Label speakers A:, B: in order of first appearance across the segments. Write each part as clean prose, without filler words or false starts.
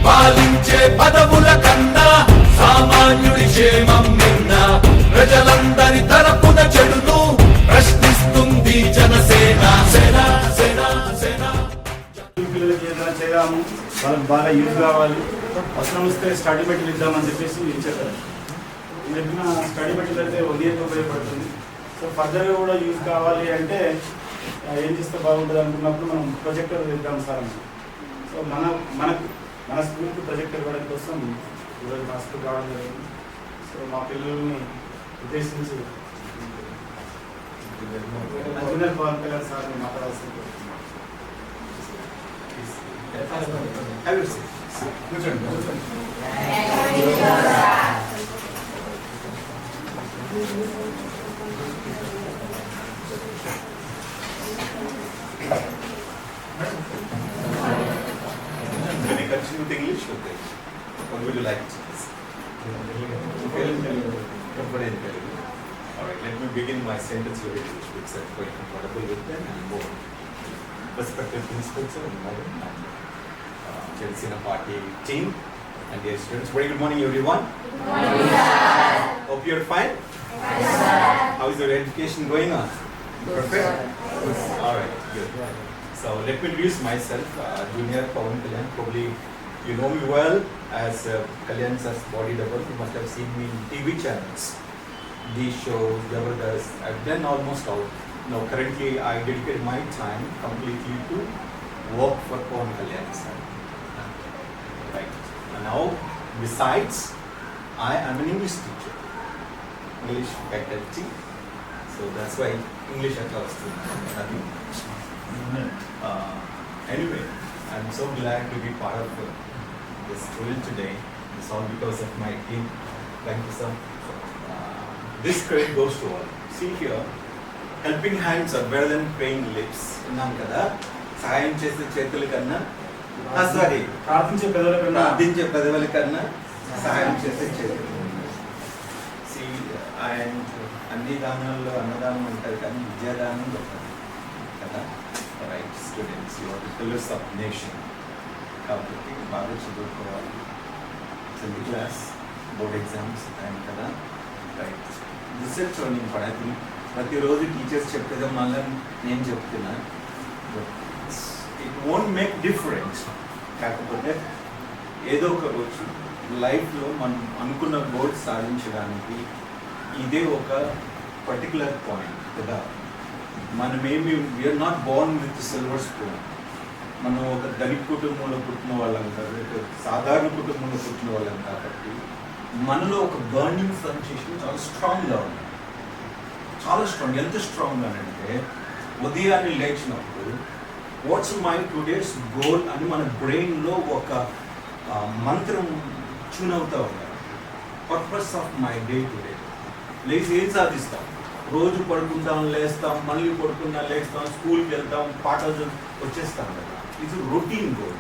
A: పాలించే పదవుల కన్నా సామాన్యుడి క్షేమం నిన్న ప్రజలందరి తరపున చెడును ప్రశ్నిస్తుంది జనసేన. సేన సేన సేన.
B: పిల్లలకి ఏదైనా చేయాము, వాళ్ళకి బాగా యూజ్ కావాలి, అవసరం వస్తే స్టడీ మెటీరియల్ ఇద్దామని చెప్పేసి చెప్పారు. చెప్పిన స్టడీ మెటీరియల్ అయితే ఉదయంతో ఉపయోగపడుతుంది. సో ఫర్దర్గా కూడా యూజ్ కావాలి అంటే ఏం చేస్తే బాగుంటుంది అనుకున్నప్పుడు మనం ప్రొజెక్టర్ ఇద్దాం సార్ అని. సో మన స్కూల్కి ప్రొజెక్టర్ ఇవ్వడం కోసం ఈరోజు మా స్కూల్ రావడం జరిగింది. సో మా పిల్లల్ని ఉద్దేశించి జూనియర్ పవన్ కళ్యాణ్ సార్ మాట్లాడాల్సింది.
C: Can you continue with English? Okay. Or would you like to? Alright, let me begin my sentence with English because I'm quite comfortable with them and more respected principals and modern and Chelsea party team and dear students. Very good morning everyone.
D: Good morning, sir.
C: Hope you're fine.
D: Yes, sir.
C: How is your education going on? Perfect?
D: Yes.
C: Alright, good. So let me introduce myself, Junior Pawan Kalyan. Probably you know me well as Kalyan sir's body double. You must have seen me in TV channels, these shows, Jabardast. I've done almost all. Now currently I dedicate my time completely to work for Pawan Kalyan sir. Right. And now besides, I am an English teacher, English faculty. So that's why English at last. Anyway, I'm so glad to be part of this drill today. It's all because of my team. Thank you, sir. This credit goes to all. See here, helping hands are better than praying lips. సాయం చేసే చేతుల కన్నా sorry ప్రార్థించే పెదవుల కన్నా సాయం చేసే చేతులు. అండ్ అన్ని దానాల్లో అన్నదానం ఉంటుంది కానీ విద్యాదానం గొప్పది కదా. Right students, you are the pillars of nation. కాబట్టి బాగా చదువుకోవాలి. 10th class board exams time కదా. Right, research important. ప్రతిరోజు టీచర్స్ చెప్పేదో మళ్ళీ నేను చెప్తున్నా. It won't make difference. కాకపోతే ఏదో ఒక రోజు లైఫ్లో మనం అనుకున్న గోల్స్ సాధించడానికి ఇదే ఒక పర్టికులర్ పాయింట్ కదా. మనమేమి we are not born with silver spoon. మనం ఒక ధనిక కుటుంబంలో పుట్టిన వాళ్ళం కాబట్టి, సాధారణ కుటుంబంలో పుట్టిన వాళ్ళం కాబట్టి మనలో ఒక బర్నింగ్ సెన్సేషన్ చాలా స్ట్రాంగ్గా ఉంది. చాలా స్ట్రాంగ్. ఎంత స్ట్రాంగ్ అంటే ఉదయాన్నే లేచినప్పుడు వాట్స్ మై టుడేస్ గోల్ అని మన బ్రెయిన్లో ఒక మంత్రం ట్యూన్ అవుతూ ఉంటారు. Purpose of my day today. లేచి ఏం సాధిస్తాం? రోజు పడుకుంటాం, లేస్తాం, మళ్ళీ పడుకుంటాం, లేస్తాం, స్కూల్కి వెళ్తాం, పాఠాలు వచ్చేస్తాం కదా. ఇది రొటీన్ గోల్.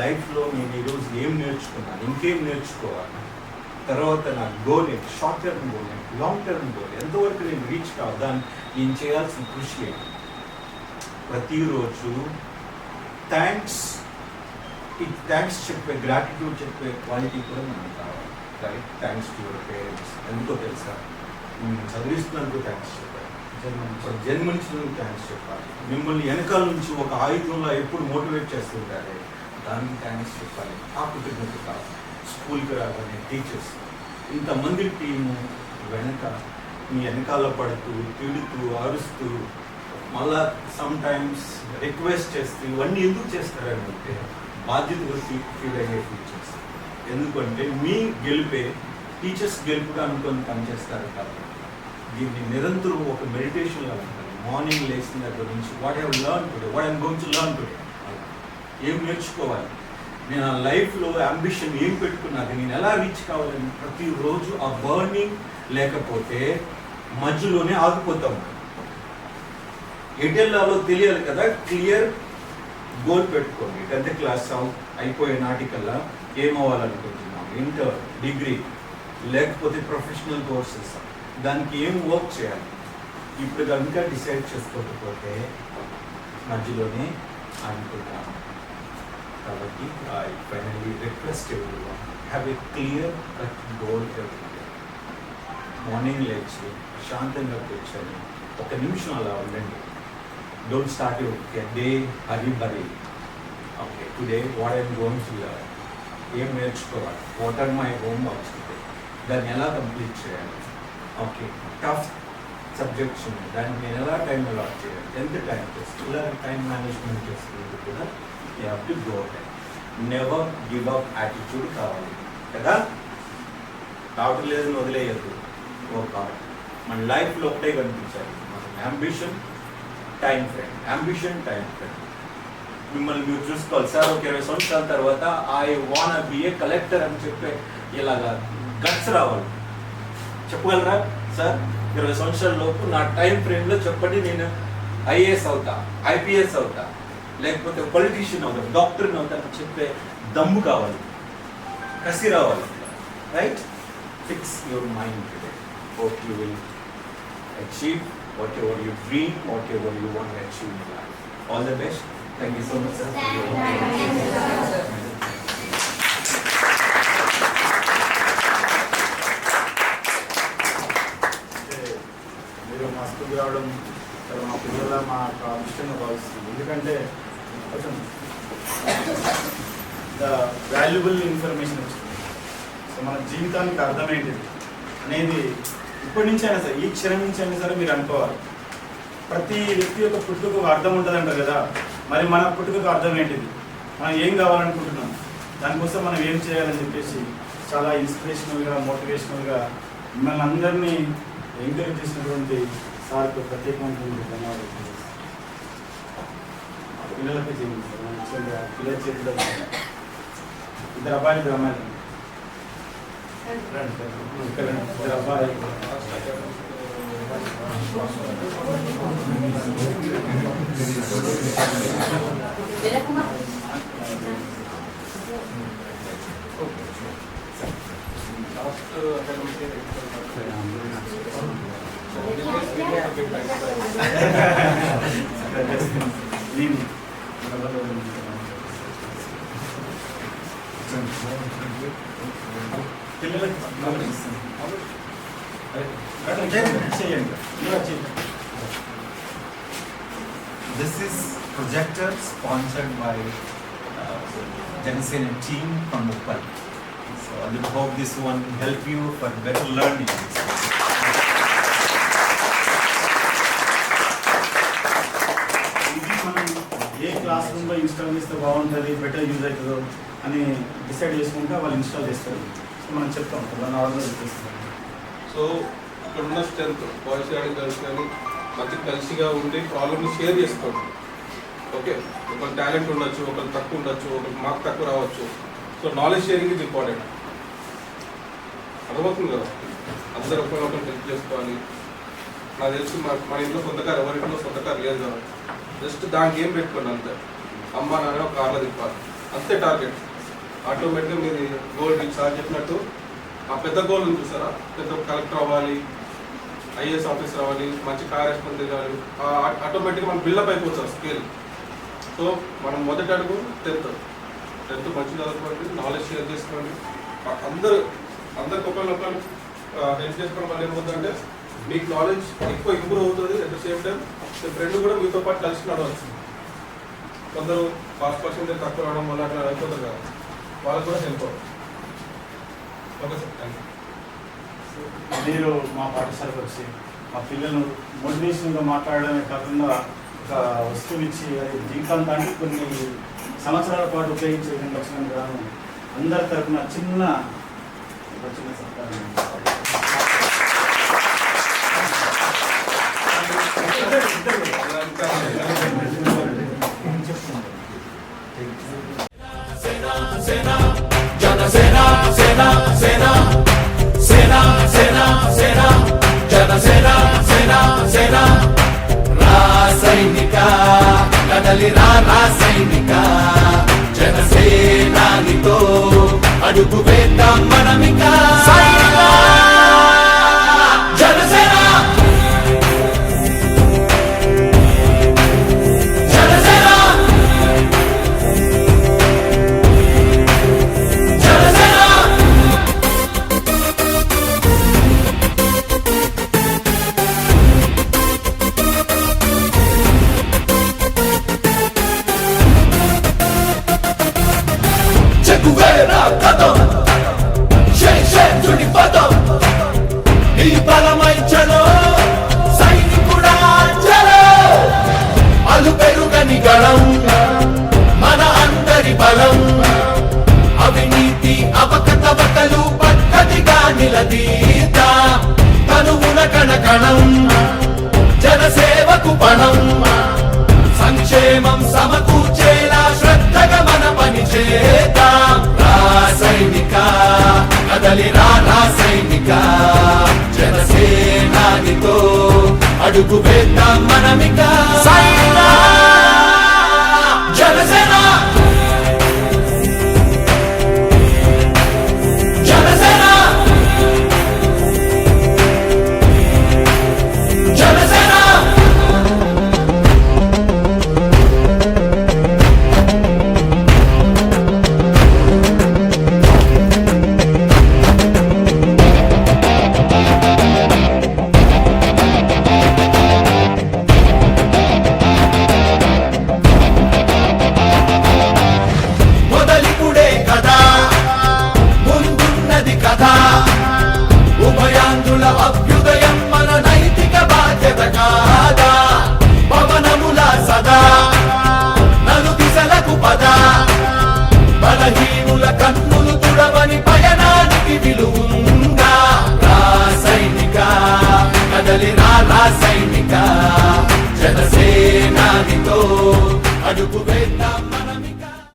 C: లైఫ్లో నేను ఈరోజు ఏం నేర్చుకున్నాను, ఇంకేం నేర్చుకోవాలి, తర్వాత నా గోల్ ఏంటి, షార్ట్ టర్మ్ గోల్ ఏంటి, లాంగ్ టర్మ్ గోల్ ఎంతవరకు నేను రీచ్ కావాలి, దాన్ని నేను చేయాల్సిన కృషి ఏంటి. ప్రతిరోజు థ్యాంక్స్ చెప్పే, గ్రాటిట్యూడ్ చెప్పే క్వాలిటీ కూడా మనకు కావాలి. Right, thanks to your parents. ఎందుకో తెలుసా? చదివిస్తున్నందుకు థ్యాంక్స్ చెప్పాలి, జన్మనిచ్చినందుకు థ్యాంక్స్ చెప్పాలి. మిమ్మల్ని వెనకాల నుంచి ఒక ఆయుధంలో ఎప్పుడు మోటివేట్ చేస్తుంటారే దానికి థ్యాంక్స్ చెప్పాలి. ఆ కృతజ్ఞత కాదు. స్కూల్కి రాగానే టీచర్స్ ఇంతమంది టీము వెనక మీ వెనకాల పడుతూ, తిడుతూ, అరుస్తూ, మళ్ళా సమ్ టైమ్స్ రిక్వెస్ట్ చేస్తూ, ఇవన్నీ ఎందుకు చేస్తారని అంటే బాధ్యతగా ఫీల్ అయ్యే టీచర్స్. ఎందుకంటే మీ గెలిపే టీచర్స్ గెలుపుగా అనుకొని పనిచేస్తారు కాబట్టి దీన్ని నిరంతరం ఒక మెడిటేషన్ లాగా ఉంటుంది. మార్నింగ్ లేచిన దగ్గర నుంచి what have learn today, what I'm going to learn today, ఏం నేర్చుకోవాలి, నేను ఆ లైఫ్లో అంబిషన్ ఏం పెట్టుకున్నది, నేను ఎలా రీచ్ కావాలని ప్రతిరోజు ఆ బర్నింగ్ లేకపోతే మధ్యలోనే ఆగిపోతాం. ఎటెల్లాలో తెలియాలి కదా, క్లియర్ గోల్ పెట్టుకోండి. 10th క్లాస్ అయిపోయే నాటికల్లా ఏమవ్వాలనుకుంటున్నాం, ఇంటర్, డిగ్రీ, లేకపోతే ప్రొఫెషనల్ కోర్సెస్, దానికి ఏం వర్క్ చేయాలి. ఇప్పుడు కనుక డిసైడ్ చేసుకోకపోతే మధ్యలోనే అనుకుంటాము. కాబట్టి I finally request everyone have a clear cut goal every day. Morning లేచి ప్రశాంతంగా కూర్చొని ఒక నిమిషం అలా ఉండండి. Don't start your day hurry burry. Okay, today what I'm going to learn, ఏం నేర్చుకోవాలి, what are my home works today, దాన్ని ఎలా కంప్లీట్ చేయాలి. ఓకే, టఫ్ సబ్జెక్ట్స్ ఉన్నాయి, దానికి నేను ఎలా టైం అలాట్ చేయాలి, ఎంత టైం చేస్తుంది, ఇలా టైం మేనేజ్మెంట్ చేస్తుంది కూడా you have to go ahead. Never give up attitude కావాలి కదా. కావటం లేదని వదిలేయద్దు. వర్క్ అవుట్ మన లైఫ్లో ఒకటే కనిపించాలి, మన ambition, time frame, ambition, time frame. మిమ్మల్ని మీరు చూసుకోవాలి. సార్ ఒక 20 సంవత్సరాల తర్వాత I want be a collector అని చెప్పే ఇలాగా గట్స్ రావాలి. చెప్పగలరా సార్ 20 సంవత్సరాల లోపు నా టైం ఫ్రేమ్లో చెప్పండి, నేను ఐఏఎస్ అవుతా, ఐపీఎస్ అవుతా, లేకపోతే పొలిటీషియన్ అవుతా, డాక్టర్ని అవుతా అని చెప్పే దమ్ము కావాలి, కసి రావాలి. Right, fix your mind today. Hope you will achieve whatever you dream, whatever you want to achieve in life. All the best. Thank you so much, sir.
B: మీరు మా స్కూల్కి రావడం మా పిల్లల మా ఇష్టంగా భావిస్తుంది. ఎందుకంటే కొంచెం వాల్యుబుల్ ఇన్ఫర్మేషన్ వచ్చింది. సో మన జీవితానికి అర్థమేంటిది అనేది ఇప్పటి నుంచి అయినా సరే, ఈ క్షణం నుంచి అయినా సరే మీరు అనుకోవాలి. ప్రతి వ్యక్తి యొక్క పుట్టుకకు ఒక అర్థం ఉంటుంది అంటారు కదా. మరి మన పుట్టుకకు అర్థం ఏంటిది, మనం ఏం కావాలనుకుంటున్నాం, దానికోసం మనం ఏం చేయాలని చెప్పేసి చాలా ఇన్స్పిరేషనల్గా, మోటివేషనల్గా మిమ్మల్ని అందరినీ ఎంకరేజ్ చేసినటువంటి సార్కు ప్రత్యేకమైనటువంటి ధన్యవాదాలు. పిల్లలకి చేయండి, పిల్లల చేతిలో 2 అబ్బాయిలు 2 అమ్మాయిలు. ఇక్కడ 2 అబ్బాయిలు.
C: This is projector sponsored by Janasena team from Mumbai. So I hope this one will help you for better learning.
B: A class రూమ్లో ఇన్స్టాల్ చేస్తే బాగుంటుంది, బెటర్ యూజ్ అవుతుందో అని డిసైడ్ చేసుకుంటే వాళ్ళు ఇన్స్టాల్ చేస్తారు. సో మనం చెప్తాం దాన్ని ఆర్డర్ చేస్తాం.
E: సో అక్కడ ఉన్న స్ట్రెంత్ బాయ్స్ కానీ గర్ల్స్ కానీ మంచి కలిసిగా ఉండి ప్రాబ్లమ్ని షేర్ చేసుకోండి. ఓకే, ఒకరు టాలెంట్ ఉండొచ్చు, ఒకరు తక్కువ ఉండొచ్చు, ఒకరికి మార్క్ తక్కువ రావచ్చు. సో నాలెడ్జ్ షేరింగ్ ఇది ఇంపార్టెంట్. అర్థమవుతుంది కదా, అందరూ ఒకరినొకరు హెల్ప్ చేసుకోవాలి. నాకు తెలిసి మన ఇంట్లో సొంత కారు, ఎవరింట్లో సొంత కారు లేదు కదా, జస్ట్ దానికి ఏం పెట్టుకోండి అంతే. అమ్మ నాన్న కార్లో తిప్పాలి అంతే టార్గెట్. ఆటోమేటిక్గా మీరు గోల్ రీచ్ సార్ చెప్పినట్టు ఆ పెద్ద గోల్ ఉంది చూసారా, పెద్ద కలెక్టర్ అవ్వాలి, ఐఏఎస్ ఆఫీసర్ అవ్వాలి, మంచి కార్ వేసుకొని తిరగాలి, ఆటోమేటిక్గా మనం బిల్డప్ అయిపోతుంది స్కేల్. సో మనం మొదటి అడుగు 10th మంచి చదువుకోండి, నాలెడ్జ్ షేర్ చేసుకోండి. అందరికి ఒకరినొకరు హెల్ప్ చేసుకోవడం వల్ల ఏమవుతుందంటే మీకు నాలెడ్జ్ ఎక్కువ ఇంప్రూవ్ అవుతుంది. At the same time me friend కూడా మీతో పాటు కలిసి నడవచ్చు. కొందరు పాస్ పర్సెంటేజ్ తక్కువ రావడం వల్ల అట్లా అయిపోతారు కదా, వాళ్ళకి కూడా హెల్ప్ అవుతుంది. Okay sir, thank you.
B: మీరు మా పాఠశాలకు వచ్చి మా పిల్లలు మోటివేషన్గా మాట్లాడడమే కాకుండా ఒక వస్తువు ఇచ్చి అది జీవితాంతానికి కొన్ని సంవత్సరాల పాటు ఉపయోగించే లక్షణం గాను అందరి తరఫున చిన్న వచ్చిన సత్కారం.
A: సేన జనసేన సేన సేన సేన సేన సేన జనసేన సేన సేన రాసైనిక కదలి రాసైనిక జనసేనానితో అడుగు వేద్దాం మనమిక జనసేన జనసేన జనసేన చెగువేరా కదం శేషేంద్రుడి పదం నీ బలమై చలో సైనికుడా చలో అలు పెరుగని గళం మన అందరి బలం అవినీతి అవకతవకలు పద్ధతిగా నిలదీత తనువున కణకణం జనసేవకు పణం సంక్షేమం సమకూర్చేలా శ్రద్ధగా మన పని చేద్దాం రాసైనిక కదలి రాసైనిక జనసేనానితో అడుగు వేద్దాం మనమిక